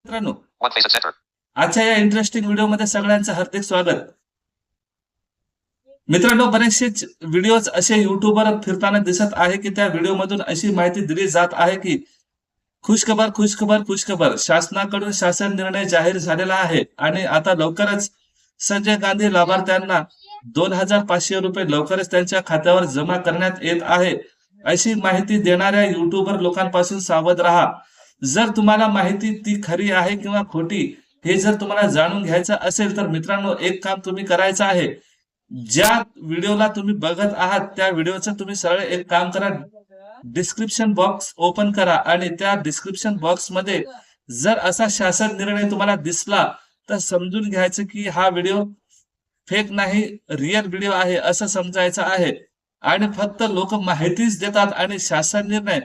मित्रांनो, आजच्या या इंटरेस्टिंग व्हिडिओमध्ये सगळ्यांचं हार्दिक स्वागत. मित्रांनो, बरेचसे व्हिडिओज असे युट्यूबवर फिरताना दिसत आहे की त्या व्हिडिओमधून अशी माहिती दिली जात आहे की खुशखबर खुशखबर खुशखबर, शासनाकडून शासन निर्णय जाहीर झालेला आहे आणि आता लवकरच संजय गांधी लाभार्थ्यांना 2,500 रुपये लवकरच त्यांच्या खात्यावर जमा करण्यात येत आहे. अशी माहिती देणाऱ्या युट्यूबर लोकांपासून सावध राहा. जर तुम्हाला माहिती ती खरी आहे किंवा खोटी हे जर तुम्हाला जाणून घ्यायचं असेल तर मित्रांनो, एक काम तुम्ही करायचं आहे. ज्या व्हिडिओला तुम्ही बघत आहात त्या व्हिडिओचं तुम्ही सरळ एक काम करा, डिस्क्रिप्शन बॉक्स ओपन करा आणि त्या डिस्क्रिप्शन बॉक्स मध्ये जर असा शासन निर्णय तुम्हाला दिसला तर समजून घ्यायचं की हा व्हिडिओ फेक नाही, रिअल व्हिडिओ आहे असं समजायचं आहे. आणि फक्त लोक माहितीच देतात आणि शासन निर्णय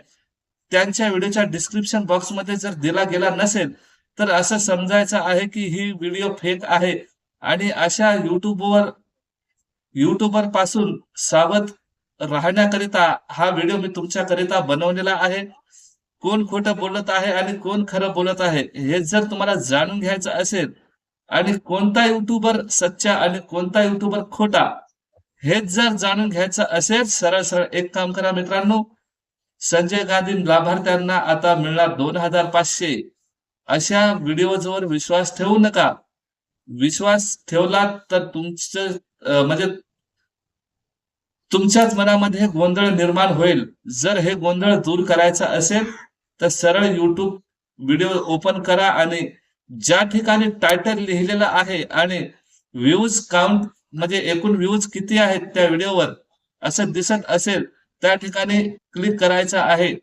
त्यांच्या व्हिडिओच्या डिस्क्रिप्शन बॉक्स मध्ये जर दिला गेला नसेल तर असं समजायचं आहे की ही व्हिडिओ फेक आहे. आणि अशा युट्यूबर पासून सावध राहण्याकरिता हा व्हिडिओ मी तुमच्याकरिता बनवलेला आहे. कोण खोटं बोलत आहे आणि कोण खरं बोलत आहे हे जर तुम्हाला जाणून घ्यायचं असेल आणि कोणता युट्यूबर सच्चा आणि कोणता युट्यूबर खोटा हेच जर जाणून घ्यायचं असेल, सरळ सरळ एक काम करा मित्रांनो, संजय गांधी लाभार्थ्यांना आता मिळणार 2,500 अशा व्हिडिओजवर विश्वास ठेवू नका. विश्वास ठेवला तर म्हणजे तुमच्याच मनामध्ये गोंधळ निर्माण होईल. जर हे गोंधळ दूर करायचा असेल तर सरळ YouTube व्हिडिओ ओपन करा आणि ज्या ठिकाणी टायटल लिहिलेलं आहे आणि व्ह्यूज काउंट म्हणजे एकूण व्ह्यूज किती आहेत त्या व्हिडिओवर असं दिसत असेल त्या ठिकाणी क्लिक करायचं आहे.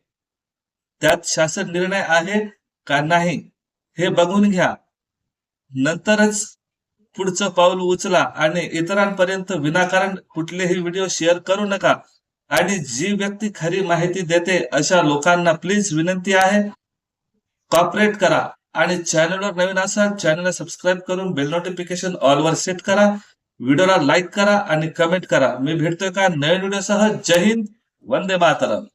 त्यात शासन निर्णय आहे का नाही हे बघून घ्या, नंतरच पुढचं पाऊल उचला आणि इतरांपर्यंत विनाकारण कुठलेही व्हिडिओ शेअर करू नका. आणि जी व्यक्ती खरी माहिती देते अशा लोकांना प्लीज विनंती आहे, कॉपरेट करा आणि चॅनलवर नवीन असाल चॅनलला सबस्क्राईब करून बेल नोटिफिकेशन ऑल वर सेट करा. व्हिडिओला लाईक करा आणि कमेंट करा. मी भेटतोय का नवीन व्हिडिओसह. जय हिंद, वंदे मातरम.